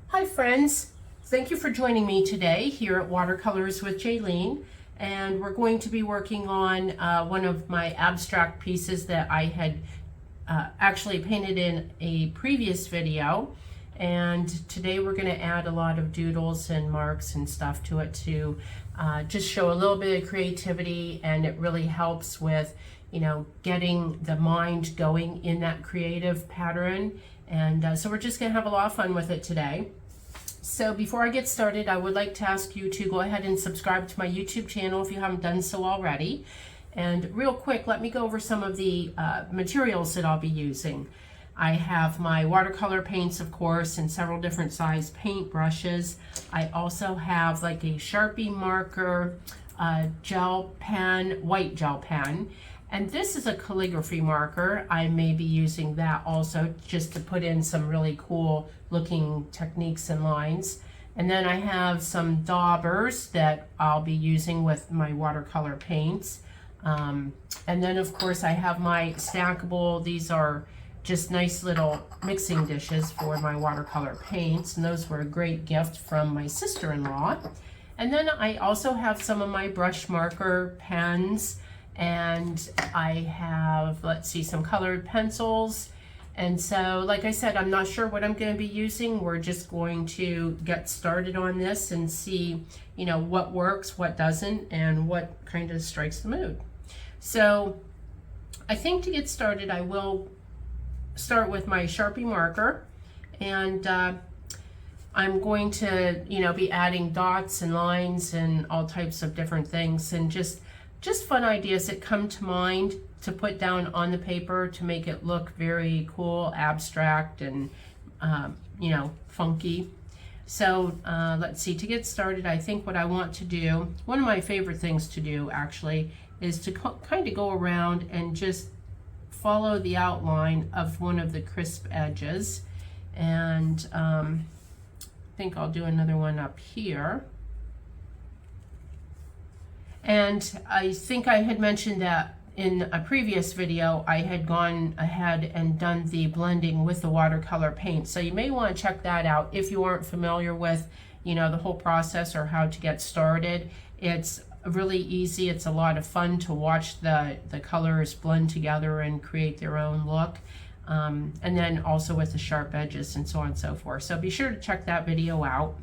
Hi friends, thank you for joining me today here at Watercolors with Jaylene, and we're going to be working on one of my abstract pieces that I had actually painted in a previous video, and today we're going to add a lot of doodles and marks and stuff to it to just show a little bit of creativity, and it really helps with getting the mind going in that creative pattern. And so we're just going to have a lot of fun with it today. So before I get started, I would like to ask you to go ahead and subscribe to my YouTube channel if you haven't done so already. And real quick, let me go over some of the materials that I'll be using. I have my watercolor paints, of course, and several different size paint brushes. I also have like a Sharpie marker, gel pen, white gel pen. And this is a calligraphy marker. I may be using that also just to put in some really cool looking techniques and lines. And then I have some daubers that I'll be using with my watercolor paints. And then of course I have my stackable, these are just nice little mixing dishes for my watercolor paints. And those were a great gift from my sister-in-law. And then I also have some of my brush marker pens. And I have, let's see, some colored pencils. And so, like I said, I'm not sure what I'm going to be using. We're just going to get started on this and see, what works, what doesn't, and what kind of strikes the mood. So I think to get started, I will start with my Sharpie marker. And I'm going to, be adding dots and lines and all types of different things, and just fun ideas that come to mind to put down on the paper to make it look very cool, abstract, and funky. So let's see, to get started, I think what I want to do, one of my favorite things to do actually, is to kind of go around and just follow the outline of one of the crisp edges. And I think I'll do another one up here. And I think I had mentioned that in a previous video, I had gone ahead and done the blending with the watercolor paint. So you may want to check that out if you aren't familiar with, the whole process or how to get started. It's really easy. It's a lot of fun to watch the colors blend together and create their own look. And then also with the sharp edges and so on and so forth. So be sure to check that video out.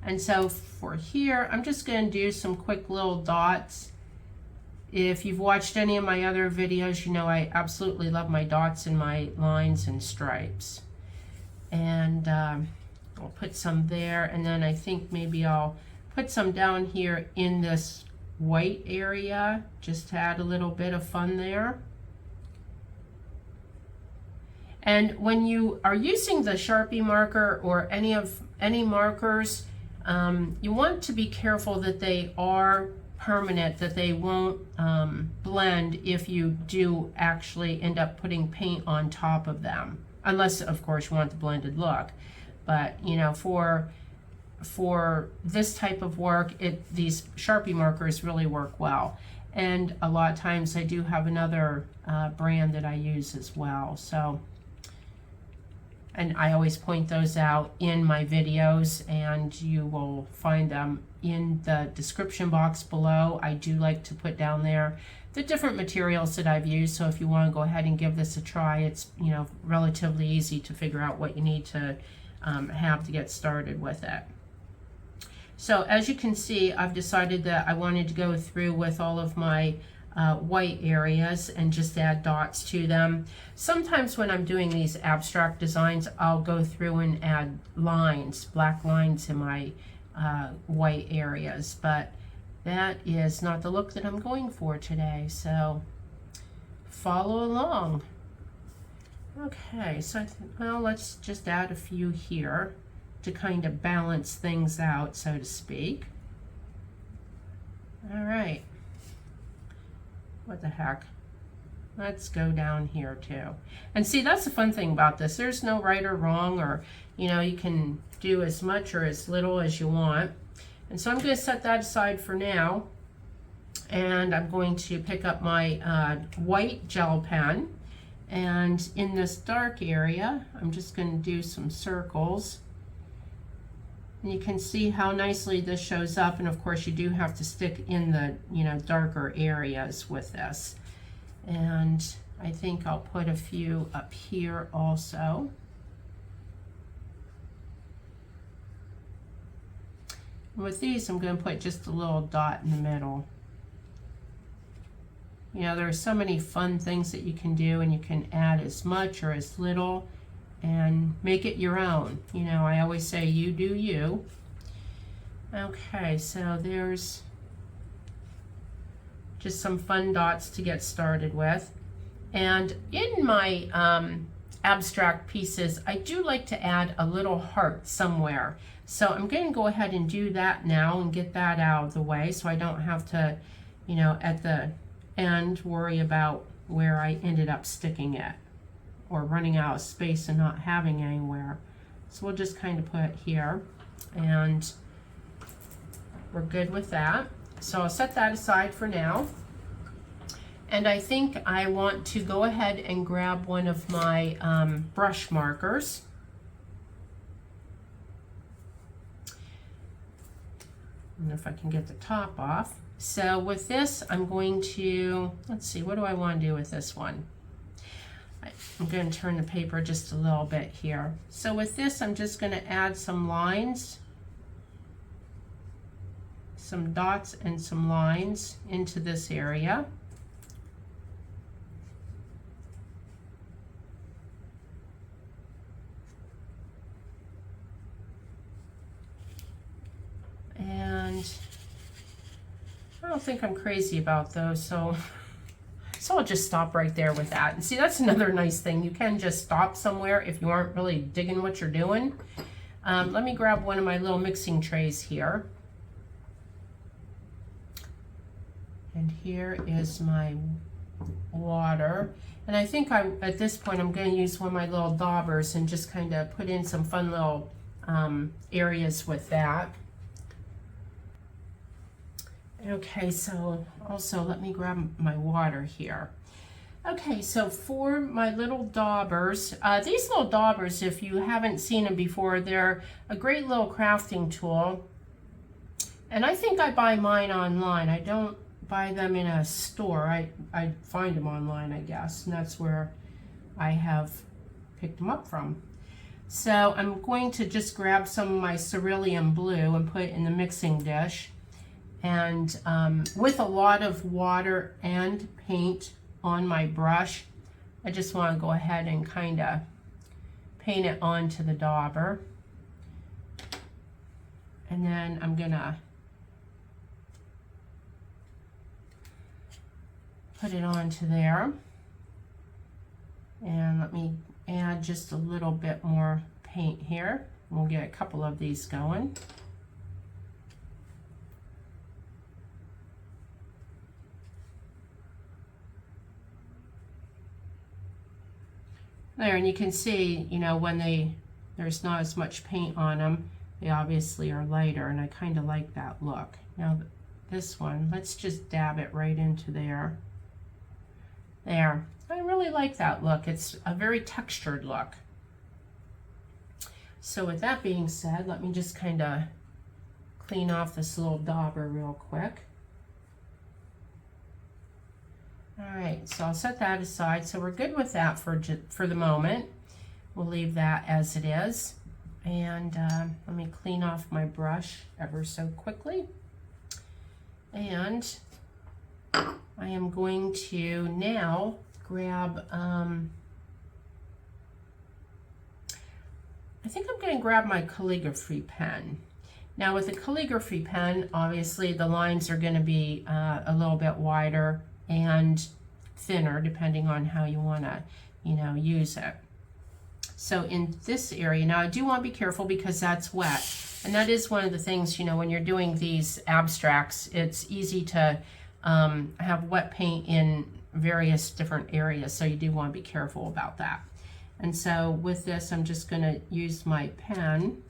And so for here, I'm just going to do some quick little dots. If you've watched any of my other videos, I absolutely love my dots and my lines and stripes. And I'll put some there, and then I think maybe I'll put some down here in this white area, just to add a little bit of fun there. And when you are using the Sharpie marker or any markers, you want to be careful that they are permanent, that they won't blend if you do actually end up putting paint on top of them, unless of course you want the blended look. But for this type of work, these Sharpie markers really work well. And a lot of times I do have another brand that I use as well. So. And I always point those out in my videos, and you will find them in the description box below. I do like to put down there the different materials that I've used, so if you want to go ahead and give this a try, it's relatively easy to figure out what you need to have to get started with it. So as you can see, I've decided that I wanted to go through with all of my white areas and just add dots to them. Sometimes when I'm doing these abstract designs, I'll go through and add lines, black lines in my white areas, but that is not the look that I'm going for today, so follow along. Okay, so well, let's just add a few here to kind of balance things out, so to speak. All right. What the heck? Let's go down here too. And see, that's the fun thing about this. There's no right or wrong, or you can do as much or as little as you want. And so I'm going to set that aside for now. And I'm going to pick up my white gel pen. And in this dark area, I'm just going to do some circles And you can see how nicely this shows up, and of course you do have to stick in the, you know, darker areas with this. And I think I'll put a few up here also. And with these, I'm going to put just a little dot in the middle. You know, there are so many fun things that you can do, and you can add as much or as little and make it your own. You know, I always say you do you. Okay, so there's just some fun dots to get started with. And in my abstract pieces, I do like to add a little heart somewhere. So I'm going to go ahead and do that now and get that out of the way so I don't have to, you know, at the end worry about where I ended up sticking it or running out of space and not having anywhere. So we'll just kind of put it here, and we're good with that. So I'll set that aside for now. And I think I want to go ahead and grab one of my brush markers. I don't know if I can get the top off. So with this, I'm going to, let's see, what do I want to do with this one? I'm going to turn the paper just a little bit here. So with this, I'm just going to add some lines, some dots and some lines into this area. And I don't think I'm crazy about those, so I'll just stop right there with that. And see, that's another nice thing. You can just stop somewhere if you aren't really digging what you're doing. Let me grab one of my little mixing trays here. And here is my water. And I think at this point I'm going to use one of my little daubers and just kind of put in some fun little areas with that. Okay, so also let me grab my water here. Okay, so for my little daubers, these little daubers, if you haven't seen them before, they're a great little crafting tool. And I think I buy mine online. I don't buy them in a store. I find them online, I guess, and that's where I have picked them up from. So I'm going to just grab some of my cerulean blue and put it in the mixing dish. And with a lot of water and paint on my brush, I just want to go ahead and kind of paint it onto the dauber. And then I'm going to put it onto there. And let me add just a little bit more paint here. We'll get a couple of these going. There, and you can see, you know, when there's not as much paint on them, they obviously are lighter, and I kind of like that look. Now this one, let's just dab it right into there. There, I really like that look. It's a very textured look. So with that being said, let me just kind of clean off this little dauber real quick. All right, so I'll set that aside. So we're good with that for the moment. We'll leave that as it is. And let me clean off my brush ever so quickly. And I am going to now grab, I think I'm going to grab my calligraphy pen. Now with a calligraphy pen, obviously the lines are going to be a little bit wider and thinner depending on how you want to, you know, use it. So in this area, now I do want to be careful because that's wet. And that is one of the things, you know, when you're doing these abstracts, it's easy to have wet paint in various different areas. So you do want to be careful about that. And so with this, I'm just going to use my pen.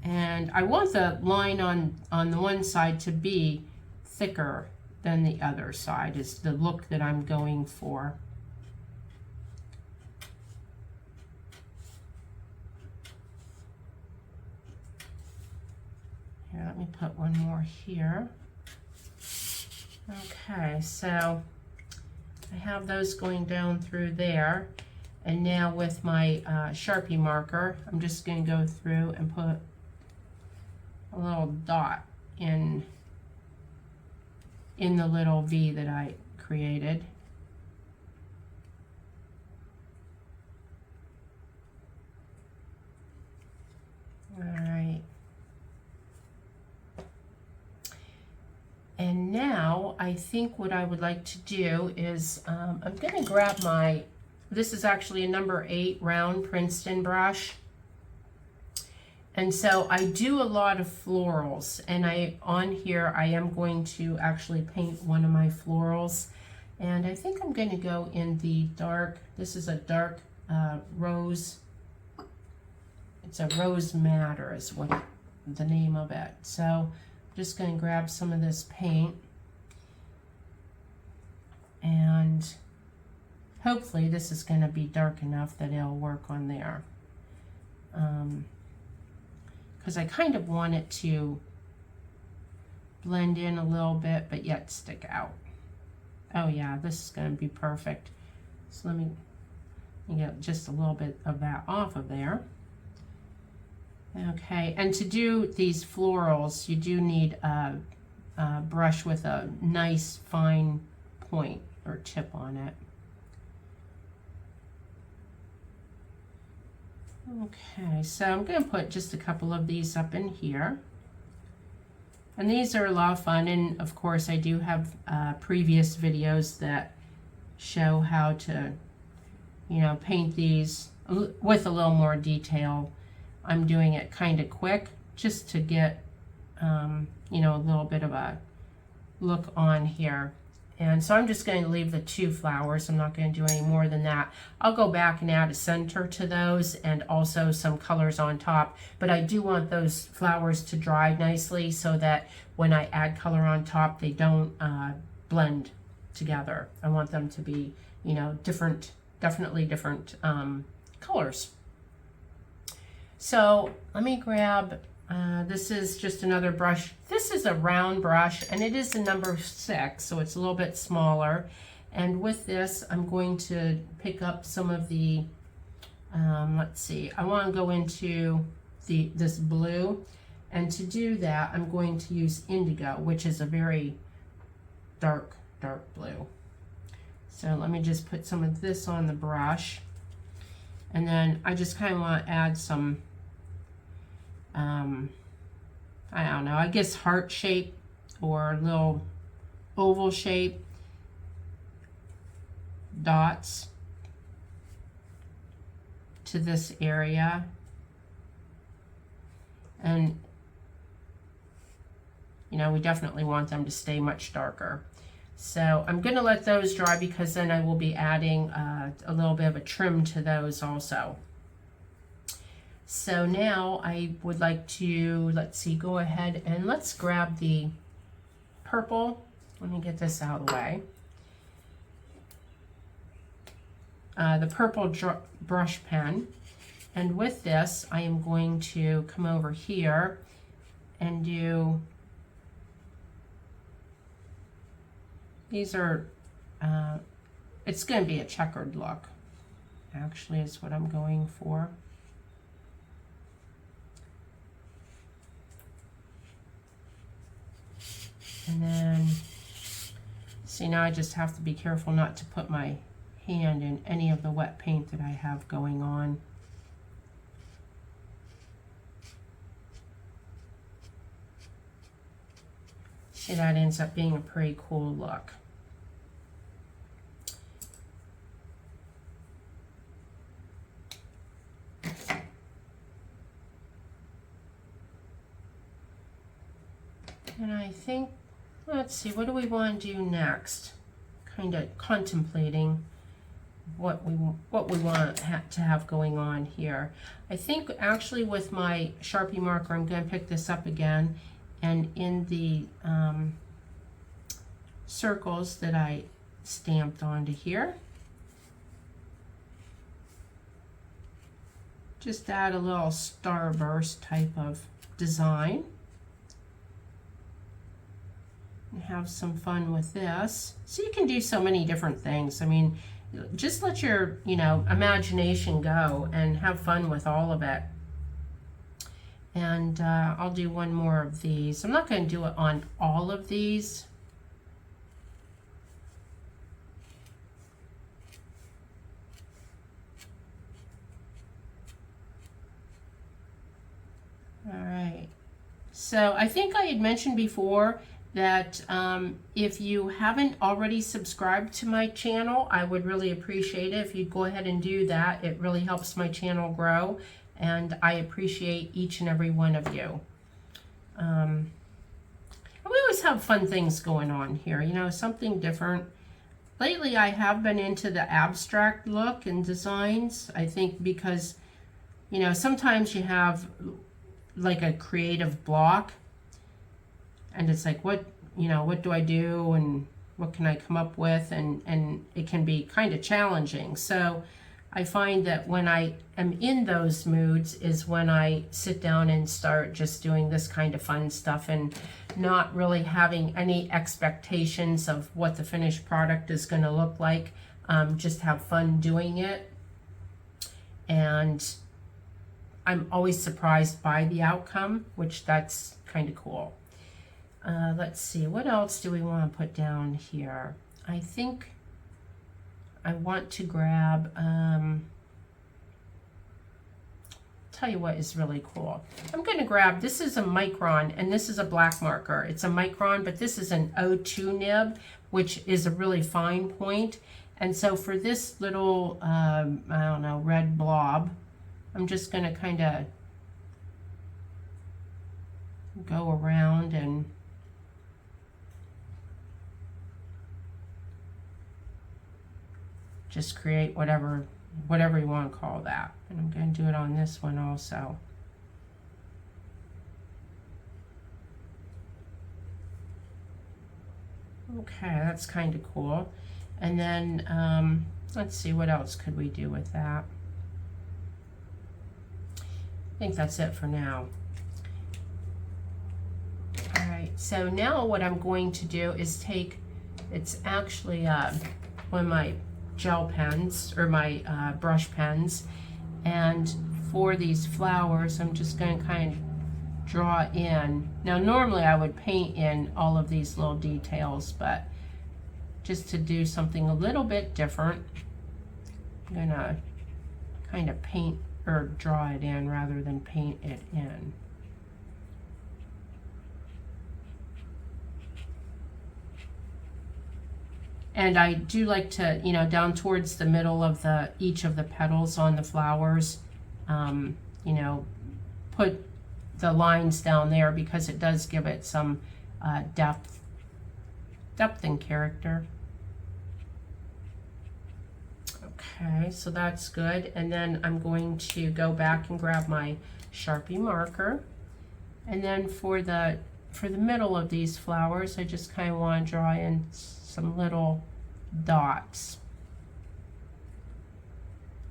And I want the line on the one side to be thicker than the other side, is the look that I'm going for. let me put one more here. Okay, so I have those going down through there. And now with my Sharpie marker, I'm just going to go through and put a little dot in the little V that I created. All right. And now I think what I would like to do is I'm going to grab my, this is actually a number 8 round Princeton brush. And so I do a lot of florals, and on here I am going to actually paint one of my florals. And I think I'm going to go in the dark, this is a dark rose. It's a Rose Madder is what the name of it. So I'm just going to grab some of this paint, and hopefully this is going to be dark enough that it'll work on there. Because I kind of want it to blend in a little bit, but yet stick out. Oh yeah, this is going to be perfect. So let me get just a little bit of that off of there. Okay, and to do these florals, you do need a brush with a nice fine point or tip on it. Okay, so I'm going to put just a couple of these up in here. And these are a lot of fun, and of course I do have previous videos that show how to, you know, paint these with a little more detail. I'm doing it kind of quick just to get, you know, a little bit of a look on here. And so I'm just going to leave the 2 flowers. I'm not going to do any more than that. I'll go back and add a center to those and also some colors on top. But I do want those flowers to dry nicely so that when I add color on top, they don't blend together. I want them to be, you know, different, definitely different colors. So let me grab, this is just another brush. This is a round brush, and it is a number 6, so it's a little bit smaller. And with this, I'm going to pick up some of the, let's see, I want to go into this blue. And to do that, I'm going to use indigo, which is a very dark, dark blue. So let me just put some of this on the brush. And then I just kind of want to add some, I don't know, I guess heart shape or little oval shape dots to this area. And, you know, we definitely want them to stay much darker. So I'm going to let those dry because then I will be adding a little bit of a trim to those also. So now I would like to, let's see, go ahead and let's grab the purple. Let me get this out of the way. The purple brush pen. And with this, I am going to come over here and do, these are, it's going to be a checkered look, actually, is what I'm going for. And then, see, now I just have to be careful not to put my hand in any of the wet paint that I have going on. See, that ends up being a pretty cool look. And I think, let's see, what do we want to do next? Kind of contemplating what we want to have going on here. I think actually with my Sharpie marker, I'm going to pick this up again, and in the circles that I stamped onto here, just add a little starburst type of design. and have some fun with this. So you can do so many different things. I mean, just let your, imagination go and have fun with all of it. And I'll do one more of these. I'm not going to do it on all of these. All right. So I think I had mentioned before that if you haven't already subscribed to my channel, I would really appreciate it if you'd go ahead and do that. It really helps my channel grow, and I appreciate each and every one of you. We always have fun things going on here, something different. Lately, I have been into the abstract look and designs, I think because, sometimes you have like a creative block, and it's like, what do I do, and what can I come up with, and it can be kind of challenging. So I find that when I am in those moods is when I sit down and start just doing this kind of fun stuff, and not really having any expectations of what the finished product is going to look like. Just have fun doing it, and I'm always surprised by the outcome, which that's kind of cool. Let's see, what else do we want to put down here? I think I want to grab, tell you what is really cool. I'm going to grab, this is a micron, and this is a black marker. It's a micron, but this is an O2 nib, which is a really fine point. And so for this little, I don't know, red blob, I'm just going to kind of go around and just create whatever you want to call that. And I'm going to do it on this one also. Okay, that's kind of cool. And then let's see, what else could we do with that? I think that's it for now. All right, so now what I'm going to do is take, it's actually one of my gel pens, or my brush pens, and for these flowers I'm just going to kind of draw in. Now normally I would paint in all of these little details, but just to do something a little bit different, I'm going to kind of paint or draw it in rather than paint it in. And I do like to, down towards the middle of each of the petals on the flowers, put the lines down there because it does give it some depth and character. Okay, so that's good. And then I'm going to go back and grab my Sharpie marker. And then for the middle of these flowers, I just kind of want to draw in some little dots.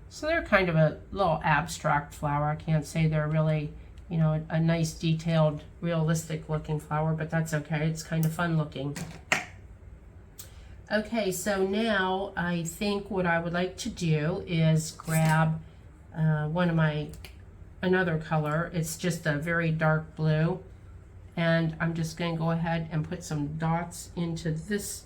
So they're kind of a little abstract flower. I can't say they're really, a nice detailed, realistic looking flower, but that's okay. It's kind of fun looking. Okay, so now I think what I would like to do is grab another color. It's just a very dark blue, and I'm just going to go ahead and put some dots into this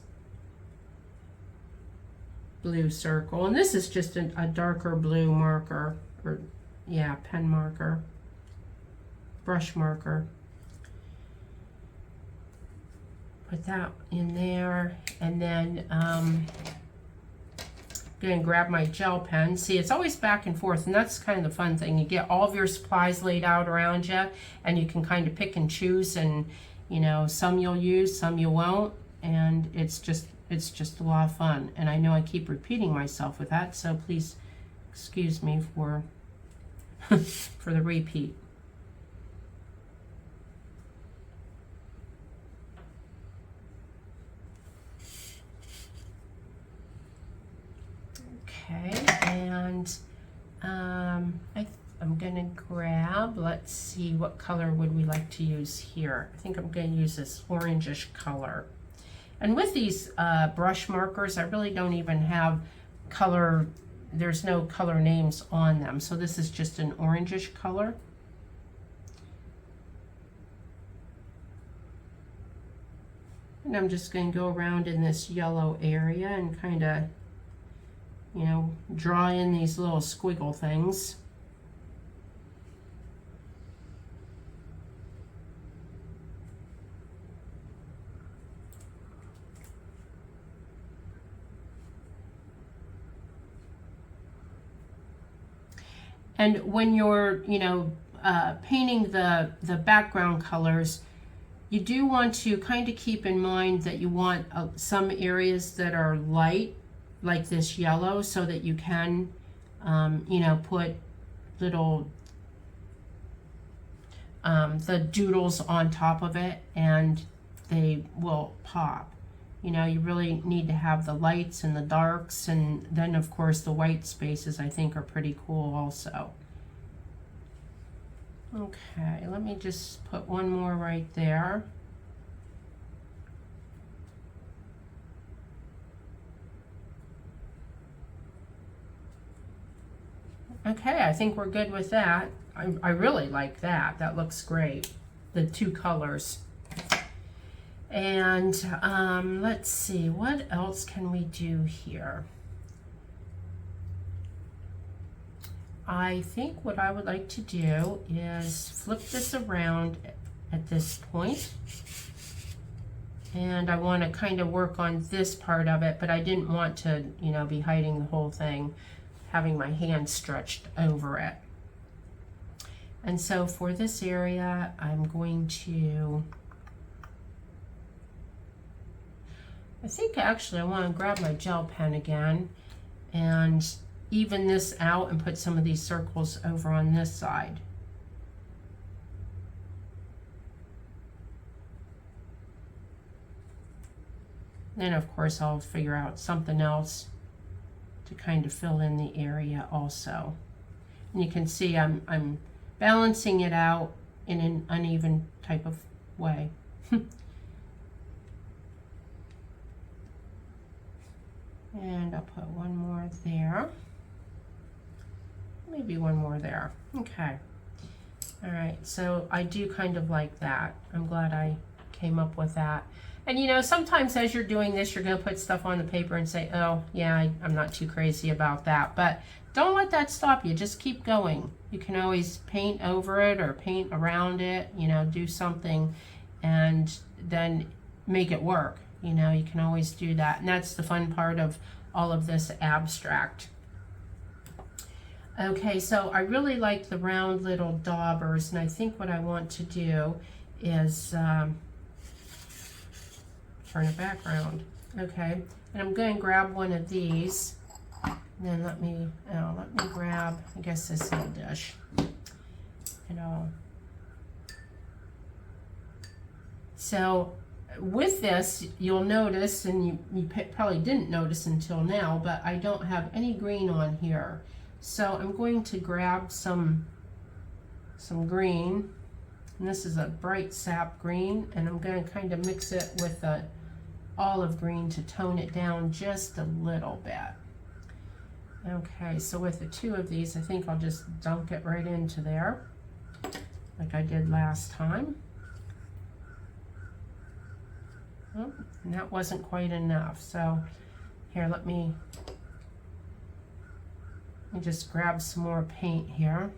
blue circle, and this is just a darker blue marker, or yeah, pen marker, brush marker. Put that in there, and then I'm going to grab my gel pen. See, it's always back and forth, and that's kind of the fun thing. You get all of your supplies laid out around you, and you can kind of pick and choose, and some you'll use, some you won't, and it's just a lot of fun. And I know I keep repeating myself with that, so please excuse me for for the repeat. Okay, and I'm gonna grab, let's see, what color would we like to use here? I think I'm gonna use this orangish color. And with these brush markers, I really don't even have color, there's no color names on them. So this is just an orangish color. And I'm just going to go around in this yellow area and kind of, you know, draw in these little squiggle things. And when you're, you know, painting the background colors, you do want to kind of keep in mind that you want some areas that are light, like this yellow, so that you can, you know, put little, the doodles on top of it and they will pop. You know, you really need to have the lights and the darks, and then of course the white spaces I think are pretty cool also. Okay, let me just put one more right there. Okay, I think we're good with that. I really like that. That looks great. The two colors. And let's see, what else can we do here? I think what I would like to do is flip this around at this point. And I want to kind of work on this part of it, but I didn't want to, you know, be hiding the whole thing, having my hand stretched over it. And so for this area, I'm going to, I think actually I want to grab my gel pen again and even this out and put some of these circles over on this side. Then of course I'll figure out something else to kind of fill in the area also. And you can see I'm balancing it out in an uneven type of way. And I'll put one more there. Maybe one more there. Okay. All right, so I do kind of like that. I'm glad I came up with that. And you know, sometimes as you're doing this, you're gonna put stuff on the paper and say, oh yeah, I'm not too crazy about that. But don't let that stop you, just keep going. You can always paint over it or paint around it, you know, do something and then make it work. You know, you can always do that. And that's the fun part of all of this abstract. Okay, so I really like the round little daubers, and I think what I want to do is turn it back around. Okay, and I'm going to grab one of these, and then let me grab, I guess, this little dish. So with this, you'll notice, and you probably didn't notice until now, but I don't have any green on here. So I'm going to grab some green, and this is a bright sap green, and I'm going to kind of mix it with the olive green to tone it down just a little bit. Okay, so with the two of these, I think I'll just dunk it right into there, like I did last time. Oh, and that wasn't quite enough, so here, let me just grab some more paint here,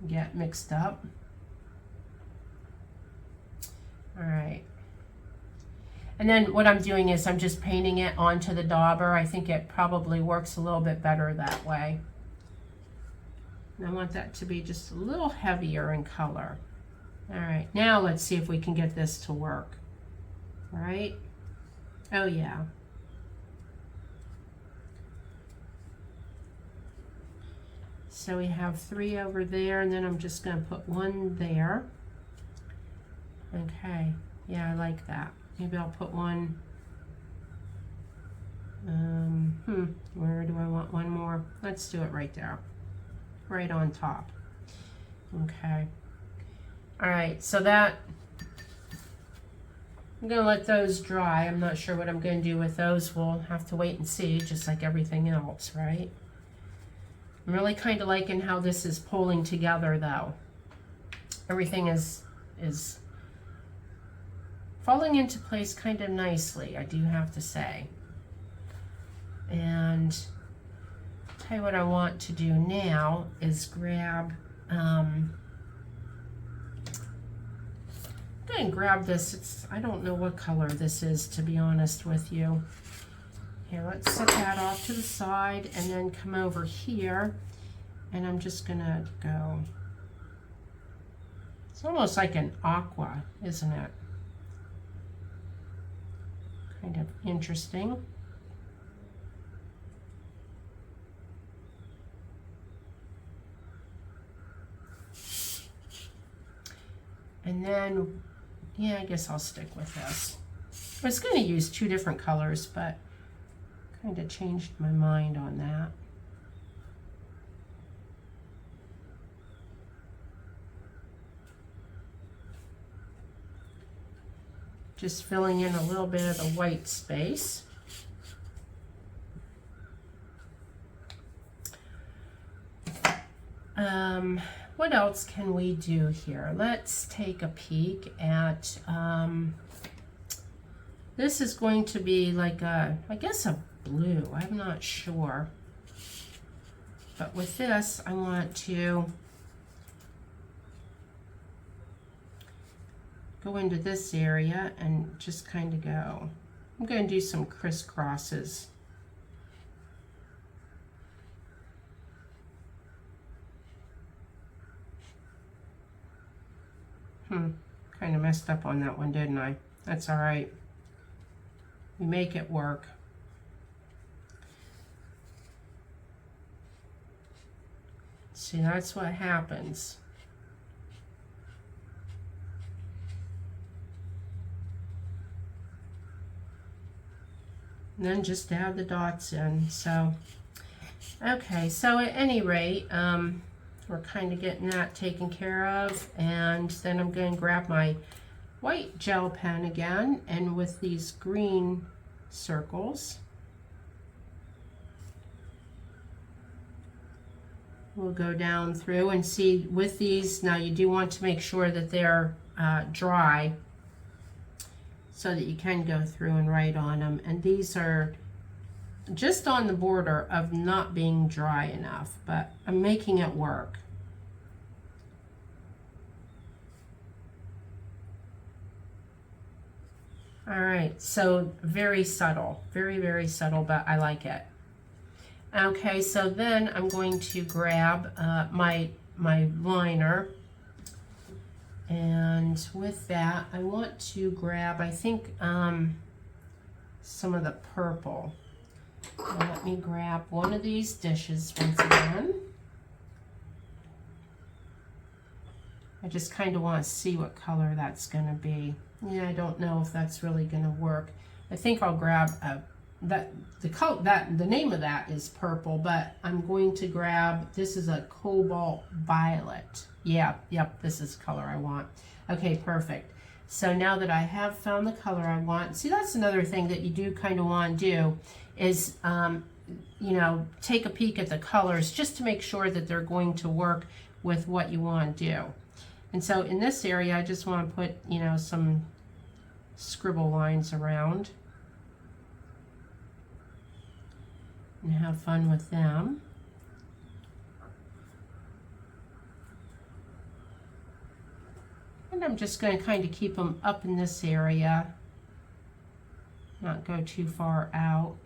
get mixed up. All right. And then what I'm doing is I'm just painting it onto the dauber. I think it probably works a little bit better that way. And I want that to be just a little heavier in color. All right, now let's see if we can get this to work. All right. Oh yeah. So we have 3 over there, and then I'm just going to put 1 there. Okay, yeah, I like that. Maybe I'll put one, where do I want one more? Let's do it right there, right on top. Okay. All right, so that I'm gonna let those dry. I'm not sure what I'm gonna do with those. We'll have to wait and see, just like everything else, right? I'm really kind of liking how this is pulling together though. Everything is falling into place kind of nicely, I do have to say. And tell you what I want to do now is grab, I'm going to grab this. I don't know what color this is, to be honest with you. Here, let's set that off to the side and then come over here, and I'm just going to go, it's almost like an aqua, isn't it? Kind of interesting. And then, yeah, I guess I'll stick with this. I was going to use two different colors, but kind of changed my mind on that. Just filling in a little bit of the white space. What else can we do here? Let's take a peek at, this is going to be like a, I guess a blue, I'm not sure. But with this, I want to go into this area and just kind of go. I'm going to do some crisscrosses. Kind of messed up on that one, didn't I? That's all right. We make it work. See, that's what happens. And then just add the dots in. So, okay, so at any rate, we're kind of getting that taken care of, and then I'm going to grab my white gel pen again, and with these green circles, we'll go down through and see with these. Now you do want to make sure that they're dry so that you can go through and write on them, and these are just on the border of not being dry enough, but I'm making it work. All right, so very subtle, very, very subtle, but I like it. Okay, so then I'm going to grab my liner, and with that, I want to grab, I think, some of the purple. Let me grab one of these dishes once again. I just kind of want to see what color that's going to be. Yeah, I don't know if that's really going to work. I think I'll grab the name of that is purple, but I'm going to grab, this is a cobalt violet. Yeah, yep, this is the color I want. Okay, perfect. So now that I have found the color I want, see, that's another thing that you do kind of want to do is, you know, take a peek at the colors just to make sure that they're going to work with what you want to do. And so in this area, I just want to put, you know, some scribble lines around and have fun with them. And I'm just going to kind of keep them up in this area, not go too far out.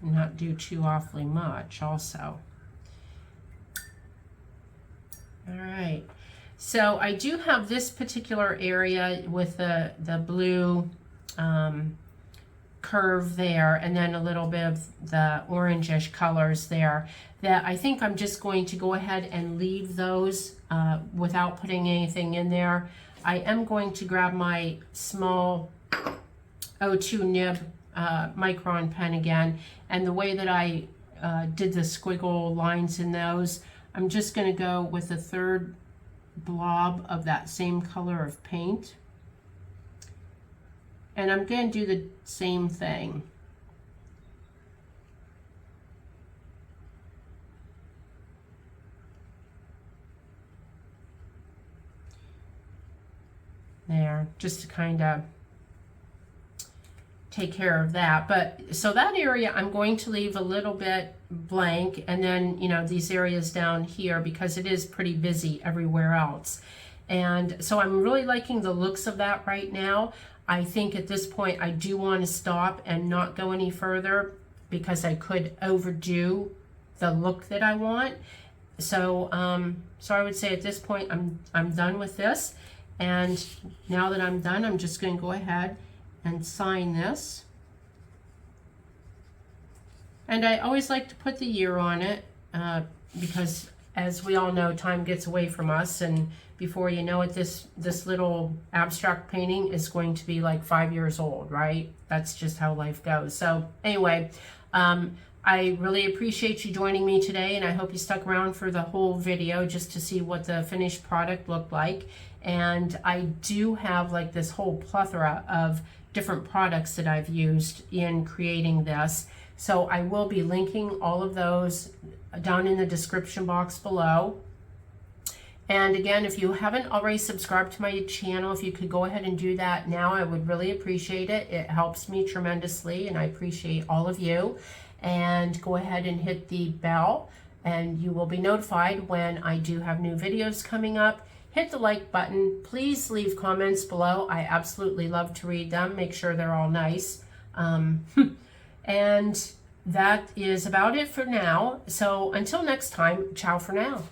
Not do too awfully much also. All right, so I do have this particular area with the blue curve there, and then a little bit of the orangish colors there, that I think I'm just going to go ahead and leave those without putting anything in there. I am going to grab my small 02 nib micron pen again, and the way that I did the squiggle lines in those, I'm just going to go with a third blob of that same color of paint, and I'm going to do the same thing. There, just to kind of take care of that. But so that area I'm going to leave a little bit blank, and then, you know, these areas down here, because it is pretty busy everywhere else. And so I'm really liking the looks of that right now. I think at this point I do want to stop and not go any further, because I could overdo the look that I want. So so I would say at this point I'm done with this. And now that I'm done, I'm just going to go ahead and sign this. And I always like to put the year on it, because as we all know, time gets away from us, and before you know it, this little abstract painting is going to be like 5 years old, right? That's just how life goes. So anyway, I really appreciate you joining me today, and I hope you stuck around for the whole video just to see what the finished product looked like. And I do have like this whole plethora of different products that I've used in creating this. So I will be linking all of those down in the description box below. And again, if you haven't already subscribed to my channel, if you could go ahead and do that now, I would really appreciate it. It helps me tremendously, and I appreciate all of you. And go ahead and hit the bell, and you will be notified when I do have new videos coming up. Hit the like button. Please leave comments below. I absolutely love to read them. Make sure they're all nice. And that is about it for now. So until next time, ciao for now.